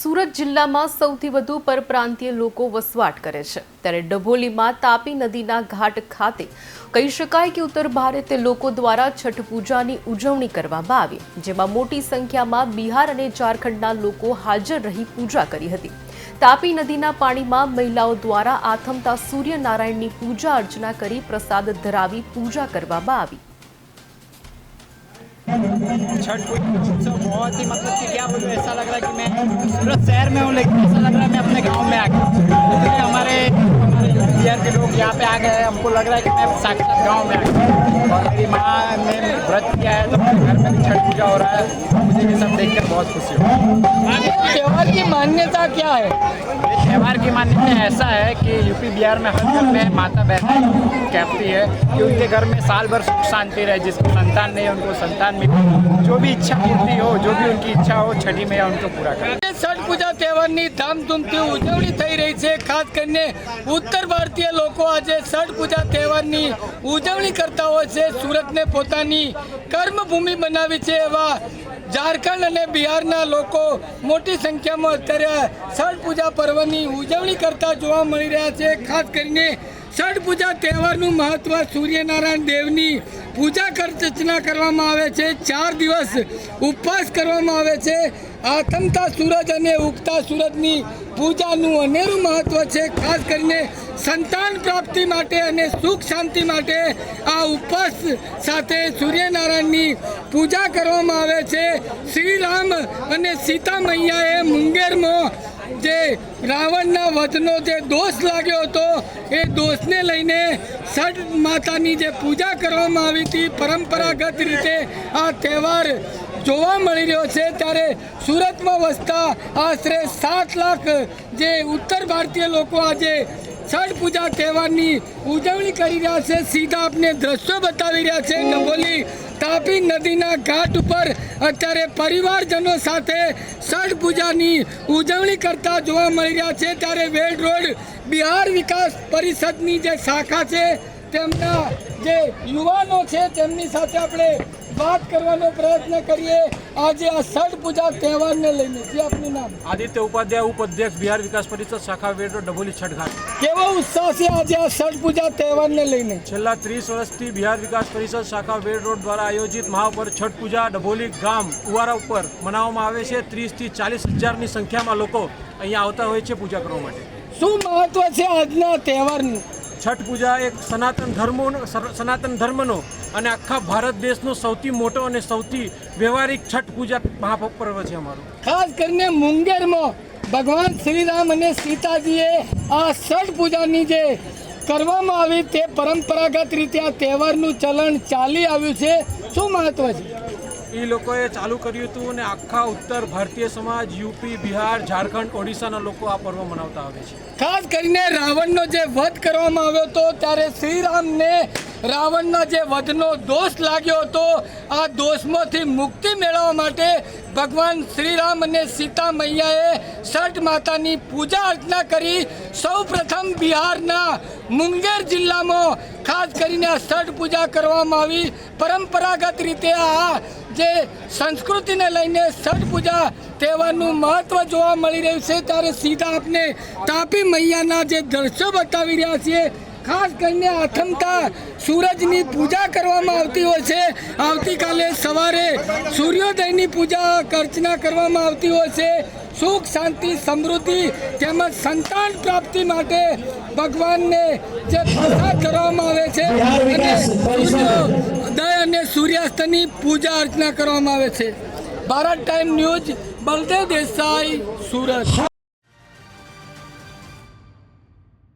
સુરત જિલ્લામાં સૌથી વધુ પરપ્રાંતીય લોકો વસવાટ કરે છે ત્યારે ડભોલીમાં તાપી નદીના ઘાટ ખાતે કહી શકાય કે ઉત્તર ભારતીય લોકો દ્વારા છઠ પૂજાની ઉજવણી કરવામાં આવી, જેમાં મોટી સંખ્યામાં બિહાર અને ઝારખંડના લોકો હાજર રહી પૂજા કરી હતી। તાપી નદીના પાણીમાં મહિલાઓ દ્વારા આથમતા સૂર્યનારાયણની પૂજા અર્ચના કરી પ્રસાદ ધરાવી પૂજા કરવામાં આવી। छठ उत्सव बहुत ही मतलब कि क्या बोलूँ, ऐसा लग रहा है कि मैं सूरत शहर में हूँ, लेकिन ऐसा लग रहा है मैं अपने गांव में आ गया। हमारे बिहार के लोग यहाँ पे आ गए हैं, हमको लग रहा है कि मैं साक्षात गांव में आ गया। और मेरी माँ ने व्रत किया है तो मेरे घर में भी छठ पूजा हो रहा है, मुझे ये सब देखकर बहुत खुशी हुई। त्योहार की मान्यता क्या है? त्यौहार की मान्यता ऐसा है कि यूपी बिहार में हर घर में माता बहन कहती है कि उनके घर में साल भर सुख शांति रहे, जिसको संतान नहीं है उनको संतान मिले, जो भी इच्छा पूर्ति हो, जो भी उनकी इच्छा हो छठी मैया उनको पूरा करे। छठ पूजा તહેવારની ધામધૂમથી ઉજવણી થઈ રહી છે। ખાસ કરીને ઉત્તર ભારતીય લોકો આજે છઠ પૂજા તહેવારની ઉજવણી કરતા હોય છે। સુરતને પોતાની કર્મભૂમિ બનાવી છે એવા ઝારખંડ અને બિહારના લોકો મોટી સંખ્યામાં અત્યારે છઠ પૂજા પર્વની ઉજવણી કરતા જોવા મળી રહ્યા છે। ખાસ કરીને છઠ પૂજા તહેવારનું મહત્વ સૂર્યનારાયણ દેવની પૂજા અર્ચના કરવામાં આવે છે। 4 દિવસ ઉપવાસ કરવામાં આવે છે। આથમતા સૂરજ અને ઉગતા સૂરજની પૂજાનું અનેરું મહત્વ છે। ખાસ કરીને સંતાન પ્રાપ્તિ માટે અને સુખ શાંતિ માટે આ ઉપવાસ સાથે સૂર્યનારાયણની પૂજા કરવામાં આવે છે। શ્રી રામ અને સીતા મૈયાએ મુંગેરમાં જે રાવણના વધનો જે દોષ લાગ્યો હતો એ દોષને લઈને છઠ માતાની જે પૂજા કરવામાં આવી હતી પરંપરાગત રીતે આ તહેવાર જોવા મળી રહ્યો છે। ત્યારે સુરતમાં વસતા આશરે 7 લાખ જે ઉત્તર ભારતીય લોકો આજે છઠ પૂજા તહેવારની ઉજવણી કરી રહ્યા છે। સીધા આપને દ્રશ્યો બતાવી રહ્યા છે। ડભોલી તાપી નદીના ઘાટ ઉપર અત્યારે પરિવારજનો સાથે છઠ પૂજાની ઉજવણી કરતા જોવા મળી રહ્યા છે। ત્યારે વેડ રોડ બિહાર વિકાસ પરિષદની જે શાખા છે તેમના જે યુવાનો છે તેમની સાથે આપણે बात करवानो प्रयत्न करिए। आज आ छठ पूजा त्यौहार ने लईने जी आपनु नाम? आदित्य उपाध्याय, उपाध्यक्ष बिहार विकास परिषद शाखा वेड रोड डभोली छठ घाट। केवो उत्साह से आज आ छठ पूजा त्यौहार ने लईने? छेल्ला 30 वर्षथी बिहार विकास परिषद शाखा वेड रोड द्वारा आयोजित महापर्व छठ पूजा डभोली गाम उवारा ઉપર મનાવવામાં આવે છે। 30 થી 40 હજારની સંખ્યામાં લોકો અહીંયા આવતા હોય છે પૂજા કરવા માટે। શું મહત્વ છે આજના તહેવારનું? છઠ પૂજા એક સનાતન ધર્મનો અને આખા ભારત દેશનો સૌથી મોટો અને સૌથી વ્યવહારિક છઠ પૂજા મહાપર્વ છે અમારું। ખાસ કરીને મુંગેરમાં ભગવાન શ્રી રામ અને સીતાજીએ આ છઠ પૂજાની જે કરવામાં આવી તે પરંપરાગત રીતે આ તહેવારનું ચલણ ચાલી આવ્યું છે। શું મહત્વ છે? એ લોકોએ ચાલુ કર્યું હતું અને આખા ઉત્તર ભારતીય સમાજ યુપી બિહાર ઝારખંડ ઓડિશાના લોકો આ પર્વ મનાવતા આવે છે। ખાસ કરીને રાવણનો જે વધ કરવામાં આવ્યો હતો ત્યારે શ્રીરામને રાવણના જે વધનો દોષ લાગ્યો હતો આ દોષમાંથી મુક્તિ મેળવવા માટે ભગવાન શ્રીરામ અને સીતા મૈયાએ છઠ માતાની પૂજા અર્ચના કરી। સૌ પ્રથમ બિહારના મુંગેર જિલ્લામાં ખાસ કરીને આ છઠ પૂજા કરવામાં આવી। પરંપરાગત રીતે આ જે સંસ્કૃતિને લઈને છઠ પૂજા તહેવારનું મહત્વ જોવા મળી રહ્યું છે। ત્યારે સીધા આપને તાપી મૈયાના જે દ્રશ્યો બતાવી રહ્યા છીએ। ખાસ કરીને આથમતા સૂરજની પૂજા કરવામાં આવતી હોય છે। આવતીકાલે સવારે સૂર્યોદયની પૂજા અર્ચના કરવામાં આવતી હોય છે। સુખ શાંતિ સમૃદ્ધિ તેમજ સંતાન પ્રાપ્તિ માટે ભગવાનને જે પ્રસાદ કરવામાં આવે છે અને સૂર્યોદય અને સૂર્યાસ્તની પૂજા અર્ચના કરવામાં આવે છે। Bharat time news Baldev Desai, Surat.